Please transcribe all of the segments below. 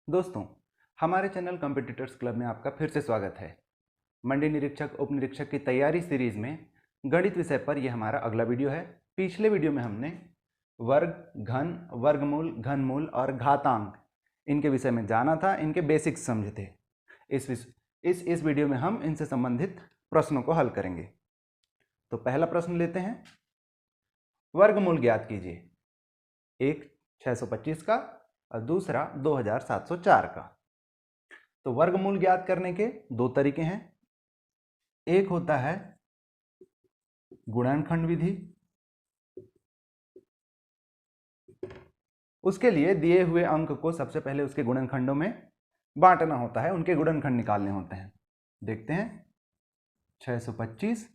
दोस्तों, हमारे channel competitors club में आपका फिर से स्वागत है। मंडी निरीक्षक उप निरीक्षक की तैयारी सीरीज में गणित विषय पर यह हमारा अगला वीडियो है। पिछले वीडियो में हमने वर्ग, घन, वर्गमूल, घनमूल और घातांक इनके विषय में जाना था, इनके बेसिक्स समझे थे। इस वीडियो में हम इनसे संबंधित प्रश्नों को हल करेंगे। तो पहला प्रश्न लेते हैं, वर्गमूल ज्ञात कीजिए। एक 625 का और दूसरा 2704 का। तो वर्गमूल ज्ञात करने के दो तरीके हैं। एक होता है गुणनखंड विधि। उसके लिए दिए हुए अंक को सबसे पहले उसके गुणनखंडों में बांटना होता है, उनके गुणनखंड निकालने होते हैं। देखते हैं 625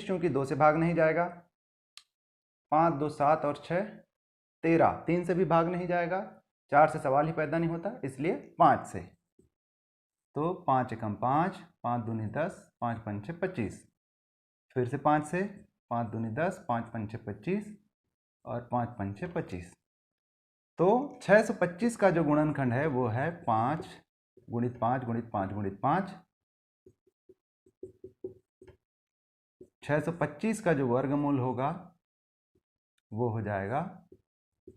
चूंकि 2 से भाग नहीं जाएगा, 5 2 7 और 6 13, 3 से भी भाग नहीं जाएगा, 4 से सवाल ही पैदा नहीं होता, इसलिए 5 से। तो 5 एकम 5, 5 दूनी 10, 5 पंचे 25, फिर से 5 से, 5 दूनी 10, 5 पंचे 25 और 5 पंचे 25। तो 625 का जो गुणनखंड है वो है 5 गुणित 5 गुणित 5 गुणित 5। 625 का जो वर्गमूल होगा वो हो जाएगा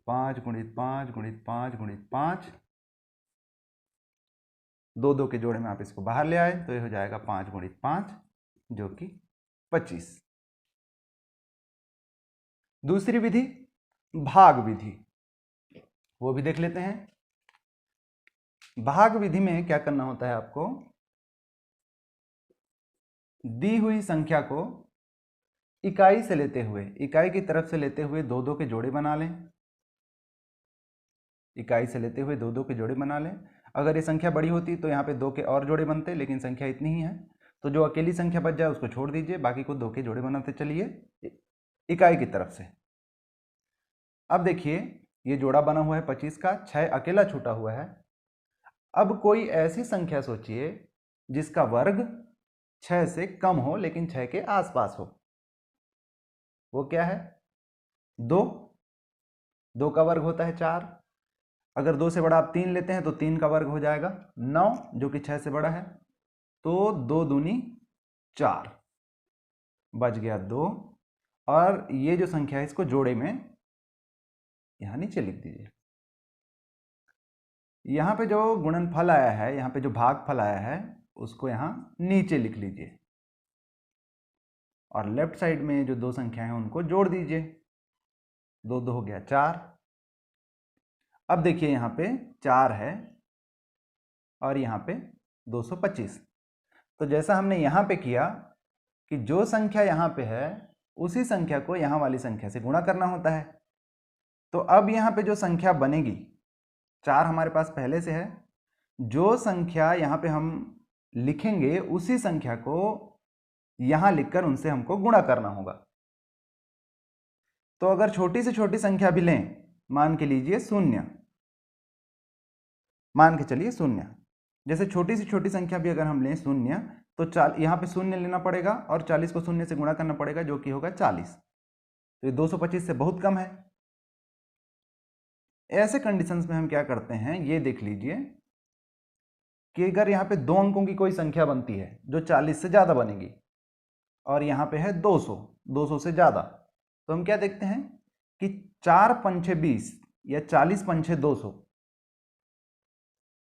5 गुणित 5 गुणित 5 गुणित 5। 2 के जोड़े में आप इसको बाहर ले आए तो ये हो जाएगा 5 गुणित 5 जो कि 25। दूसरी विधि भाग विधि, वो भी देख लेते हैं। भाग विधि में क्या करना होता है, आपको दी हुई संख्या को इकाई से लेते हुए, इकाई की तरफ से लेते हुए 2 के जोड़े बना लें। इकाई से लेते हुए 2 के जोड़े बना लें। अगर ये संख्या बड़ी होती तो यहाँ पे 2 के और जोड़े बनते, लेकिन संख्या इतनी ही है तो जो अकेली संख्या बच जाए उसको छोड़ दीजिए, बाकी को 2 के जोड़े बनाते चलिए इकाई की तरफ से। अब देखिए ये जोड़ा बना हुआ है 25 का, 6 अकेला छूटा हुआ है। अब कोई ऐसी संख्या सोचिए जिसका वर्ग 6 से कम हो लेकिन 6 के आसपास हो। वो क्या है? 2 का वर्ग होता है 4। अगर 2 से बड़ा आप 3 लेते हैं तो 3 का वर्ग हो जाएगा 9 जो कि 6 से बड़ा है। तो 2 दूनी 4, बच गया 2। और ये जो संख्या है इसको जोड़े में यहां नीचे लिख दीजिए। यहाँ पे जो गुणनफल आया है, यहाँ पे जो भागफल आया है उसको यहाँ नीचे लिख लीजिए और लेफ्ट साइड में जो 2 संख्या हैं उनको जोड़ दीजिए। 2 2 हो गया 4। अब देखिए यहाँ पे 4 है और यहाँ पे 225। तो जैसा हमने यहाँ पे किया कि जो संख्या यहाँ पे है उसी संख्या को यहाँ वाली संख्या से गुणा करना होता है। तो अब यहाँ पे जो संख्या बनेगी, 4 हमारे पास पहले से है, जो संख्या यहाँ पे हम लिखेंगे उसी संख्या को यहाँ लिखकर उनसे हमको गुणा करना होगा। तो अगर छोटी से छोटी संख्या भी लें, मान के लीजिए 0, मान के चलिए 0, जैसे छोटी से छोटी संख्या भी अगर हम लें 0 तो यहाँ पे 0 लेना पड़ेगा और 40 को 0 से गुणा करना पड़ेगा जो कि होगा 40। तो ये 225 से बहुत कम है। ऐसे कंडीशंस में हम क्या करते हैं, ये देख लीजिए कि अगर यहाँ पे 2 अंकों की कोई संख्या बनती है जो 40 से ज़्यादा बनेगी और यहाँ पे है 200 से ज़्यादा, तो हम क्या देखते हैं कि 4 पंचे 20 या 40 पंचे 200,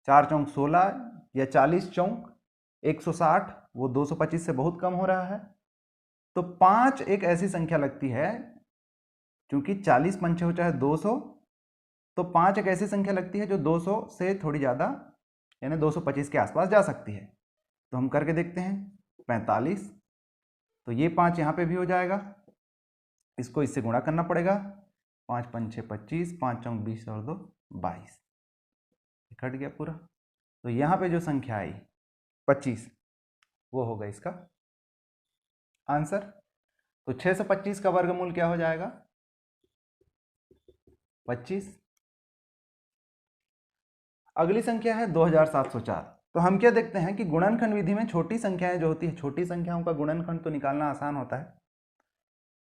4 चौंक 16 या 40 चौंक 160, वो 225 से बहुत कम हो रहा है। तो 5 एक ऐसी संख्या लगती है, क्योंकि 40 पंचे हो चाहे 200, तो 5 एक ऐसी संख्या लगती है जो 200 से थोड़ी ज़्यादा यानी 225 के आसपास जा सकती है। तो हम करके देखते हैं 45, तो ये 5 यहाँ पे भी हो जाएगा, इसको इससे गुणा करना पड़ेगा। 5 पंचे 25, 5 चौंक 20 और 2 22, कट गया पूरा। तो यहाँ पे जो संख्या आई 25 वो होगा इसका आंसर। तो 625 का वर्गमूल क्या हो जाएगा? 25। अगली संख्या है 2704। तो हम क्या देखते हैं कि गुणनखंड विधि में छोटी संख्याएं जो होती है, छोटी संख्याओं का गुणनखंड तो निकालना आसान होता है,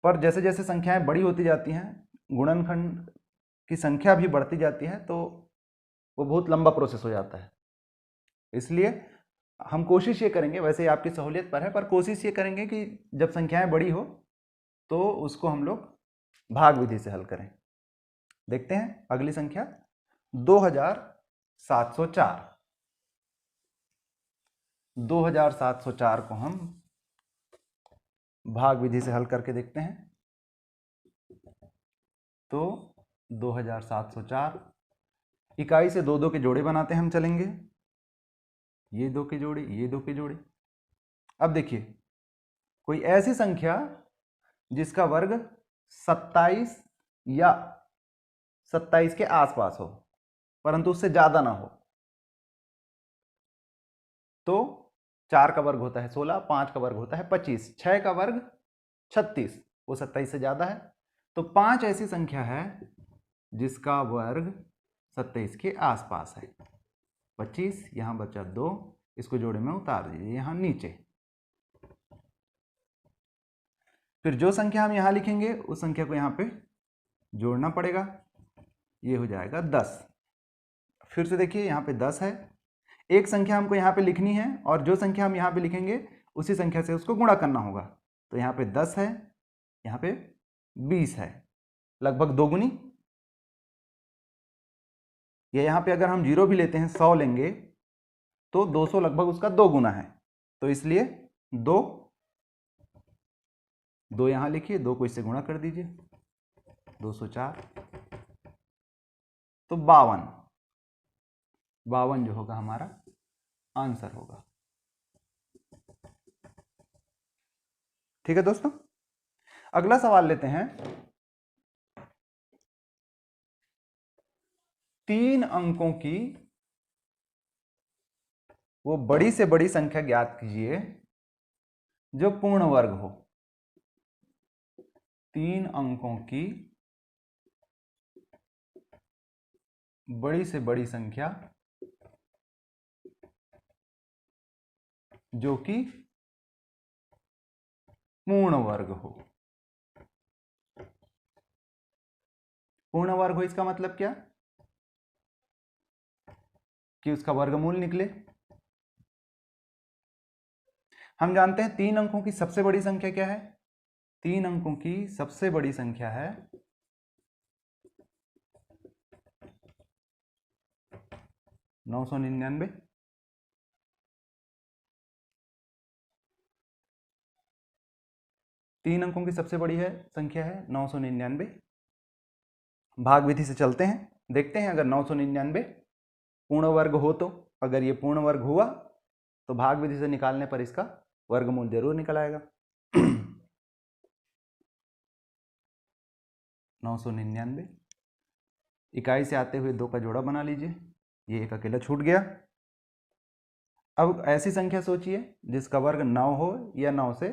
पर जैसे जैसे संख्याएं बड़ी होती जाती हैं गुणनखंड की संख्या भी बढ़ती जाती है, तो वो बहुत लंबा प्रोसेस हो जाता है। इसलिए हम कोशिश ये करेंगे, वैसे आपकी सहूलियत पर है, पर कोशिश ये करेंगे कि जब संख्याएं बड़ी हो तो उसको हम लोग भाग विधि से हल करें। देखते हैं अगली संख्या 2704। 2704 को हम भाग विधि से हल करके देखते हैं। तो 2704 इकाई से दो दो के जोड़े बनाते हैं हम, चलेंगे, ये दो के जोड़े, ये दो के जोड़े। अब देखिए कोई ऐसी संख्या जिसका वर्ग 27 या 27 के आसपास हो परंतु उससे ज्यादा ना हो। तो 4 का वर्ग होता है 16, 5 का वर्ग होता है 25, 6 का वर्ग 36, वो 27 से ज्यादा है। तो 5 ऐसी संख्या है जिसका वर्ग 27 के आसपास है। 25, यहां बचा 2, इसको जोड़े में उतार दीजिए यहां नीचे। फिर जो संख्या हम यहां लिखेंगे उस संख्या को यहां पे जोड़ना पड़ेगा, ये हो जाएगा 10। फिर से देखिए यहां पे 10 है, एक संख्या हमको यहां पे लिखनी है और जो संख्या हम यहां पे लिखेंगे उसी संख्या से उसको गुणा करना होगा। तो यहां पे 10 है, यहां पे 20 है, लगभग दोगुनी। या यहां पे अगर हम 0 भी लेते हैं, 100 लेंगे तो 200 लगभग उसका 2 गुना है। तो इसलिए 2 यहां लिखिए, 2 को इससे गुणा कर दीजिए, 204। तो 52 जो होगा हमारा आंसर होगा। ठीक है दोस्तों, अगला सवाल लेते हैं। 3 अंकों की वो बड़ी से बड़ी संख्या ज्ञात कीजिए जो पूर्ण वर्ग हो। 3 अंकों की बड़ी से बड़ी संख्या जो कि पूर्ण वर्ग हो। पूर्ण वर्ग हो इसका मतलब क्या कि उसका वर्गमूल निकले। हम जानते हैं 3 अंकों की सबसे बड़ी संख्या क्या है। 3 अंकों की सबसे बड़ी संख्या है 999। 3 अंकों की सबसे बड़ी है संख्या है 999। भाग विधि से चलते हैं, देखते हैं अगर 999 पूर्ण वर्ग हो तो, अगर ये पूर्ण वर्ग हुआ तो भाग विधि से निकालने पर इसका वर्गमूल जरूर निकल आएगा। 999 इकाई से आते हुए 2 का जोड़ा बना लीजिए, ये एक अकेला छूट गया। अब ऐसी संख्या सोचिए जिसका वर्ग 9 हो या 9 से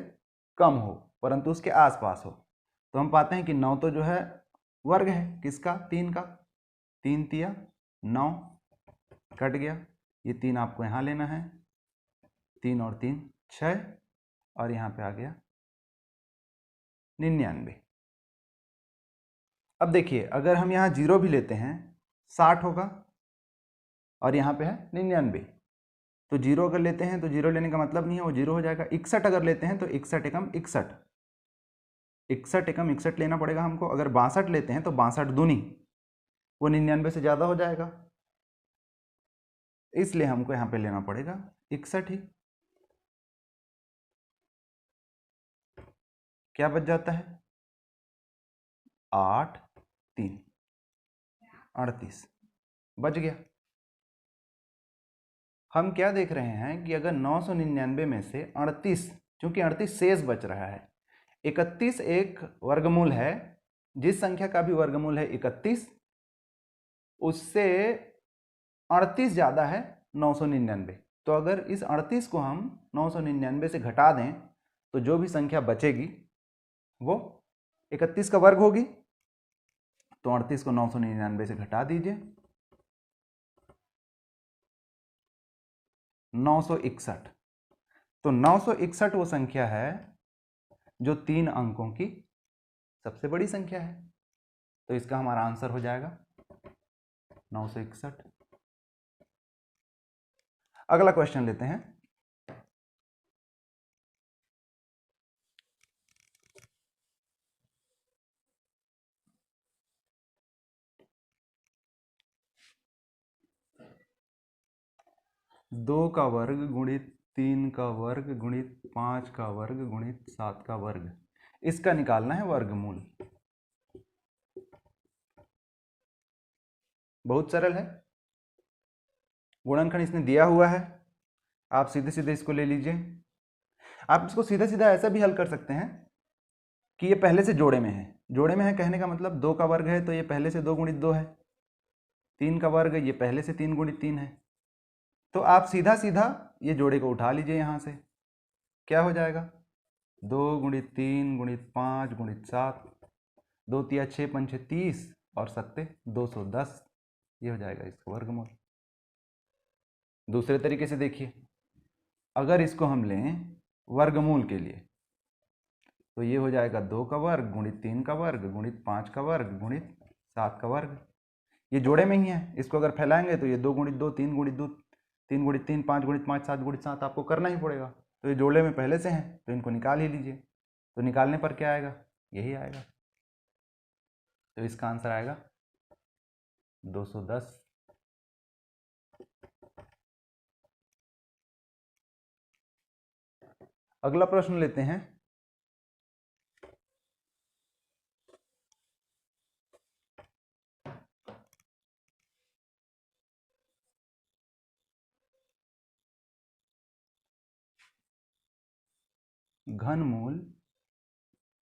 कम हो परंतु उसके आसपास हो। तो हम पाते हैं कि 9 तो जो है वर्ग है किसका, 3 का। 3 तिया 9, कट गया, ये 3 आपको यहाँ लेना है, 3 और 3 6, और यहाँ पे आ गया 99। अब देखिए अगर हम यहाँ 0 भी लेते हैं 60 होगा, और यहाँ पे है 99। तो 0 अगर लेते हैं तो 0 लेने का मतलब नहीं है, वो 0 हो जाएगा। 61 अगर लेते हैं तो 61 एकम 61, 61 एकम 61 लेना पड़ेगा हमको। अगर 62 लेते हैं तो 62 दूनी, वो 99 से ज़्यादा हो जाएगा, इसलिए हमको यहाँ पे लेना पड़ेगा 61 ही। क्या बच जाता है, 8 3 38 बच गया। हम क्या देख रहे हैं कि अगर 999 में से 38, चूंकि 38 शेष बच रहा है, 31 एक वर्गमूल है, जिस संख्या का भी वर्गमूल है 31, उससे 38 ज़्यादा है 999। तो अगर इस 38 को हम 999 से घटा दें तो जो भी संख्या बचेगी वो 31 का वर्ग होगी। तो 38 को 999 से घटा दीजिए, 961। तो 961 वो संख्या है जो 3 अंकों की सबसे बड़ी संख्या है। तो इसका हमारा आंसर हो जाएगा 961। अगला क्वेश्चन लेते हैं। दो का वर्ग गुणित 3 का वर्ग गुणित 5 का वर्ग गुणित 7 का वर्ग, इसका निकालना है वर्गमूल। बहुत सरल है, गुणनखंड इसने दिया हुआ है, आप सीधे सीधे इसको ले लीजिए। आप इसको सीधा सीधा ऐसा भी हल कर सकते हैं कि ये पहले से जोड़े में है। जोड़े में है कहने का मतलब 2 का वर्ग है तो ये पहले से 2 गुणित 2 है, 3 का वर्ग है ये पहले से 3 गुणित 3 है। तो आप सीधा सीधा ये जोड़े को उठा लीजिए, यहाँ से क्या हो जाएगा 2 गुणित 3 गुणित 5 गुणित 7, 2 तिया 6 पंचे 30 और 7 210, ये हो जाएगा इसका वर्गमूल। दूसरे तरीके से देखिए, अगर इसको हम लें वर्गमूल के लिए तो ये हो जाएगा 2 का वर्ग गुणित 3 का वर्ग गुणित 5 का वर्ग गुणित 7 का वर्ग। ये जोड़े में ही है, इसको अगर फैलाएंगे तो ये 2 गुणित 2 3 गुणित 2 3 गुणित 3 5 गुणित 5 7 गुणित 7 आपको करना ही पड़ेगा। तो ये जोड़े में पहले से हैं तो इनको निकाल ही लीजिए। तो निकालने पर क्या आएगा, यही आएगा। तो इसका आंसर आएगा 210। अगला प्रश्न लेते हैं। घनमूल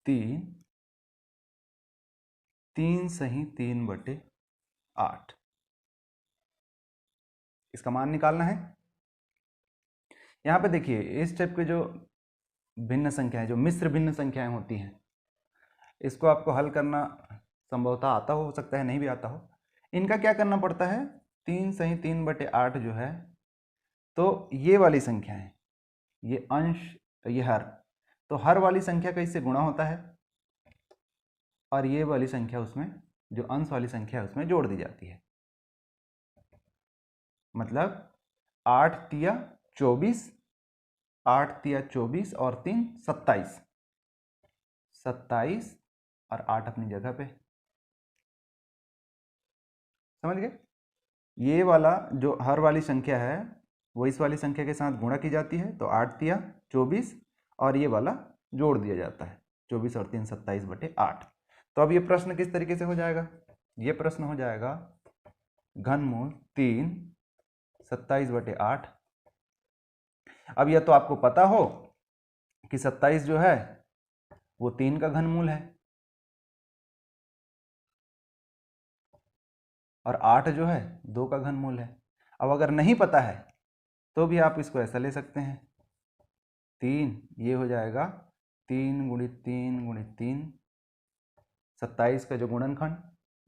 3 3 सही 3/8, इसका मान निकालना है। यहाँ पे देखिए इस टाइप के जो भिन्न संख्याएं, जो मिश्र भिन्न संख्याएं होती हैं, इसको आपको हल करना संभवतः आता हो सकता है नहीं भी आता हो। इनका क्या करना पड़ता है, 3 सही 3/8 जो है, तो ये वाली संख्या है, ये अंश ये हर, तो हर वाली संख्या का इससे गुणा होता है और ये वाली संख्या उसमें, जो अंश वाली संख्या है उसमें जोड़ दी जाती है। मतलब 8 तिया 24, 8 तिया 24 और 3 27, 27 और 8 अपनी जगह पे, समझ गए। ये वाला जो हर वाली संख्या है वो इस वाली संख्या के साथ गुणा की जाती है, तो 8 तिया 24 और ये वाला जोड़ दिया जाता है, 24 और 3 27/8। तो अब ये प्रश्न किस तरीके से हो जाएगा, ये प्रश्न हो जाएगा घनमूल 3 27/8। अब यह तो आपको पता हो कि 27 जो है वो 3 का घनमूल है और 8 जो है 2 का घनमूल है। अब अगर नहीं पता है तो भी आप इसको ऐसा ले सकते हैं, 3 ये हो जाएगा 3 गुणित 3 गुणित 3, 27 का जो गुणनखंड,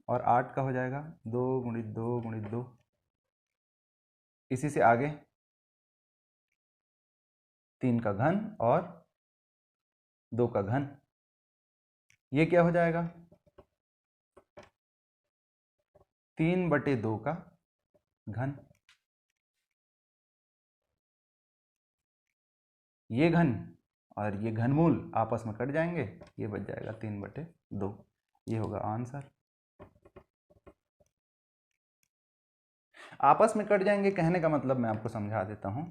और 8 का हो जाएगा 2 गुणित 2 गुणित 2। इसी से आगे 3 का घन और 2 का घन, ये क्या हो जाएगा 3/2 का घन। ये घन और ये घनमूल आपस में कट जाएंगे, ये बच जाएगा 3/2, ये होगा आंसर। आपस में कट जाएंगे कहने का मतलब मैं आपको समझा देता हूं।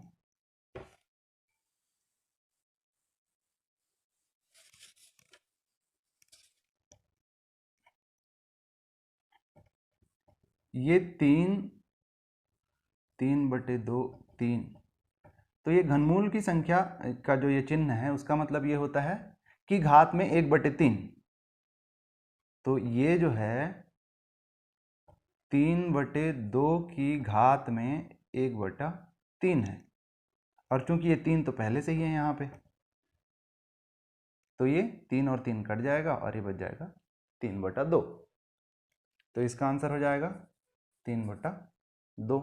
ये 3/2 3, तो ये घनमूल की संख्या का जो ये चिन्ह है उसका मतलब ये होता है कि घात में 1/3। तो ये जो है 3/2 की घात में 1/3 है, और चूंकि ये 3 तो पहले से ही है यहाँ पे, तो ये 3 और 3 कट जाएगा और ये बच जाएगा 3/2। तो इसका आंसर हो जाएगा 3/2।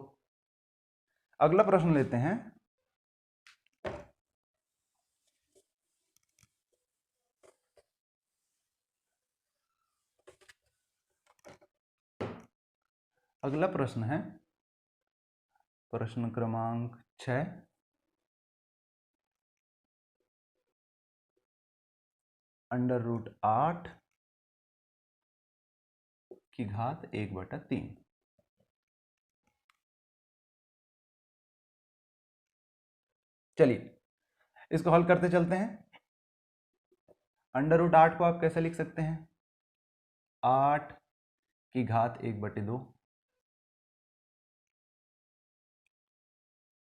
अगला प्रश्न लेते हैं। अगला प्रश्न है प्रश्न क्रमांक 6, √8 की घात 1/3। चलिए इसको हल करते चलते हैं। √8 को आप कैसे लिख सकते हैं? 8 की घात 1/2।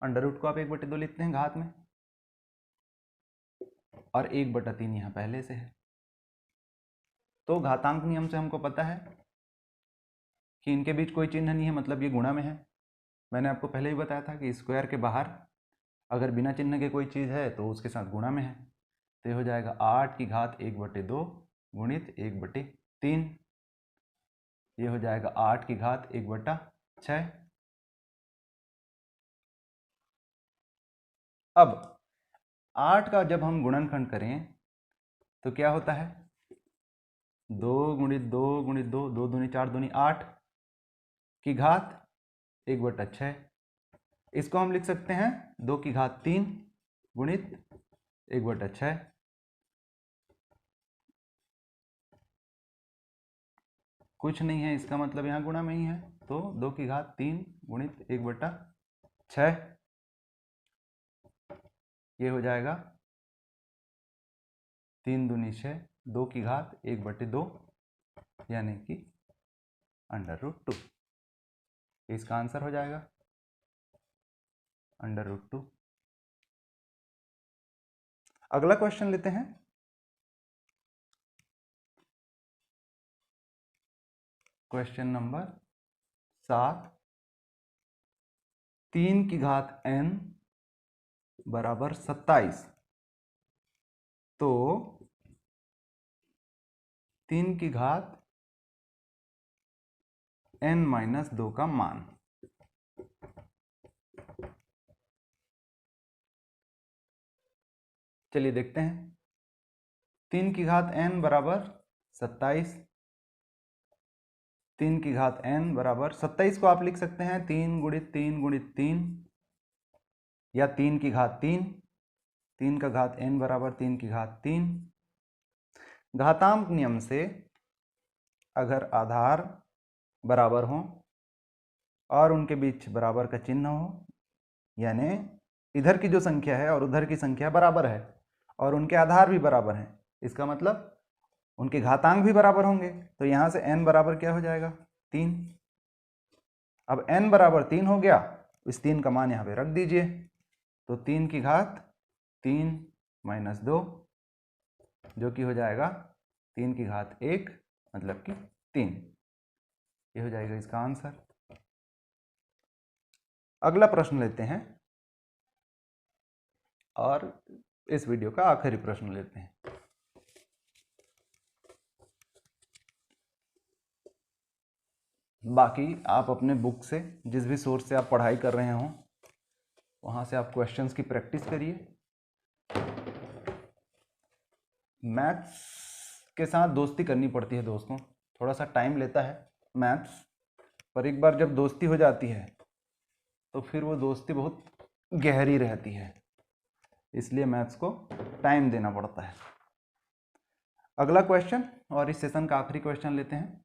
√ को आप 1/2 लिखते हैं घात में, और 1/3 यहाँ पहले से है। तो घातांक नियम से हमको पता है कि इनके बीच कोई चिन्ह नहीं है, मतलब ये गुणा में है। मैंने आपको पहले ही बताया था कि स्क्वायर के बाहर अगर बिना चिन्ह के कोई चीज़ है तो उसके साथ गुणा में है। तो ये हो जाएगा 8 की घात 1/2 गुणित 1/3। ये हो जाएगा 8 की घात 1/6। अब 8 का जब हम गुणनखंड करें तो क्या होता है? 2 गुणित 2 गुणित 2, 2 दूनी 4 दूनी 8 की घात 1/6। इसको हम लिख सकते हैं 2 की घात 3 गुणित 1/6। कुछ नहीं है, इसका मतलब यहाँ गुणा में ही है। तो 2 की घात 3 गुणित 1/6, ये हो जाएगा 3 दूनी 6, 2 की घात 1/2, यानी कि √2। इसका आंसर हो जाएगा √2। अगला क्वेश्चन लेते हैं। क्वेश्चन नंबर 7, 3 की घात n बराबर 27। तो 3 की घात n-2 का मान। चलिए देखते हैं। 3 की घात n बराबर 27। 3 की घात n बराबर 27 को आप लिख सकते हैं 3 गुणित 3 गुणित 3, या 3 की घात 3। 3 का घात n बराबर 3 की घात 3। घातांक नियम से अगर आधार बराबर हो और उनके बीच बराबर का चिन्ह हो, यानी इधर की जो संख्या है और उधर की संख्या बराबर है और उनके आधार भी बराबर हैं, इसका मतलब उनके घातांक भी बराबर होंगे। तो यहाँ से n बराबर क्या हो जाएगा? 3। अब n बराबर 3 हो गया, इस 3 का मान यहाँ पे रख दीजिए। तो 3 की घात 3 - 2, जो कि हो जाएगा 3 की घात 1, मतलब कि 3। ये हो जाएगा इसका आंसर। अगला प्रश्न लेते हैं, और इस वीडियो का आखिरी प्रश्न लेते हैं। बाकी आप अपने बुक से, जिस भी सोर्स से आप पढ़ाई कर रहे हों, वहाँ से आप क्वेश्चंस की प्रैक्टिस करिए। मैथ्स के साथ दोस्ती करनी पड़ती है दोस्तों, थोड़ा सा टाइम लेता है मैथ्स, पर एक बार जब दोस्ती हो जाती है तो फिर वो दोस्ती बहुत गहरी रहती है, इसलिए मैथ्स को टाइम देना पड़ता है। अगला क्वेश्चन और इस सेशन का आखिरी क्वेश्चन लेते हैं।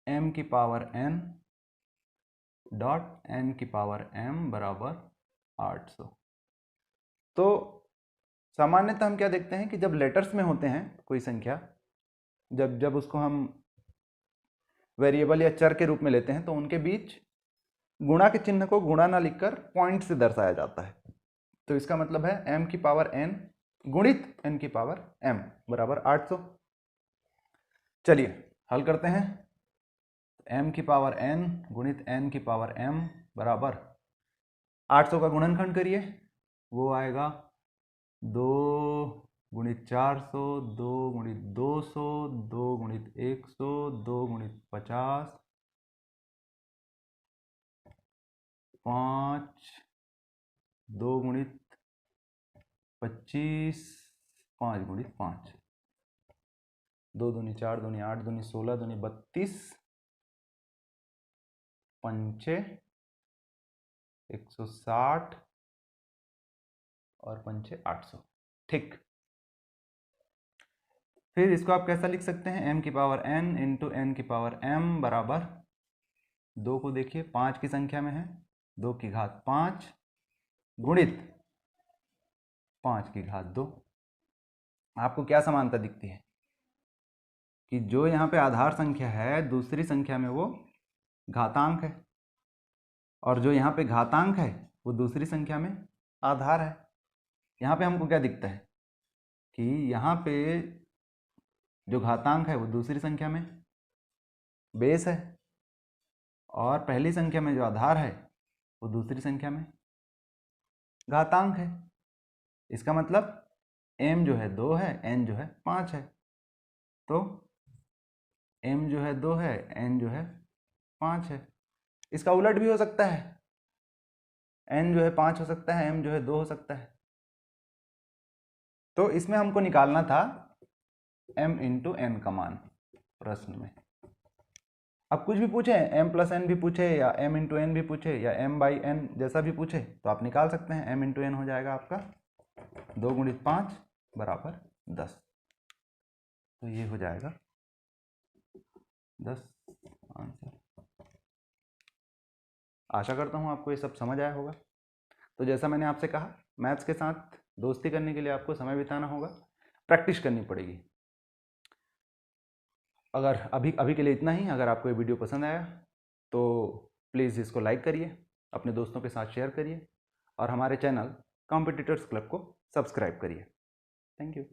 m की पावर n डॉट n की पावर m बराबर 800। तो सामान्यतः हम क्या देखते हैं कि जब लेटर्स में होते हैं कोई संख्या, जब उसको हम वेरिएबल या चर के रूप में लेते हैं, तो उनके बीच गुणा के चिन्ह को गुणा ना लिखकर पॉइंट से दर्शाया जाता है। तो इसका मतलब है m की पावर n गुणित n की पावर m बराबर 800। चलिए हल करते हैं। m की पावर n गुणित n की पावर m बराबर 800 का गुणनखंड करिए, वो आएगा 2 गुणित 400, 2 गुणित 200, 2 गुणित 100, 2 गुणित 50, 5, 2 गुणित 25, 5 गुणित 5, 2 दूनी 4 दूनी 8 दूनी 16 दूनी 32, पंचे 160 और पंचे 800। ठीक, फिर इसको आप कैसा लिख सकते हैं, m की पावर n इंटू n की पावर m बराबर 2 को देखिए 5 की संख्या में है, 2 की घात 5 गुणित 5 की घात 2। आपको क्या समानता दिखती है कि जो यहाँ पे आधार संख्या है दूसरी संख्या में वो घातांक है, और जो यहाँ पे घातांक है वो दूसरी संख्या में आधार है। यहाँ पे हमको क्या दिखता है कि यहाँ पे जो घातांक है वो दूसरी संख्या में बेस है, और पहली संख्या में जो आधार है वो दूसरी संख्या में घातांक है। इसका मतलब m जो है 2 है, n जो है 5 है, तो m जो है 2 है, n जो है 5 है। इसका उलट भी हो सकता है, n जो है 5 हो सकता है, m जो है 2 हो सकता है। तो इसमें हमको निकालना था m इंटू n का मान प्रश्न में। अब कुछ भी पूछे, m प्लस n भी पूछे या m इंटू n भी पूछे या m बाई n जैसा भी पूछे तो आप निकाल सकते हैं। m इंटू n हो जाएगा आपका 2 गुणित 5 बराबर 10, तो ये हो जाएगा 10 आंसर। आशा करता हूँ आपको ये सब समझ आया होगा। तो जैसा मैंने आपसे कहा, मैथ्स के साथ दोस्ती करने के लिए आपको समय बिताना होगा, प्रैक्टिस करनी पड़ेगी। अगर अभी के लिए इतना ही। अगर आपको ये वीडियो पसंद आया तो प्लीज़ इसको लाइक करिए, अपने दोस्तों के साथ शेयर करिए, और हमारे चैनल कॉम्पिटिटर्स क्लब को सब्सक्राइब करिए। Thank you.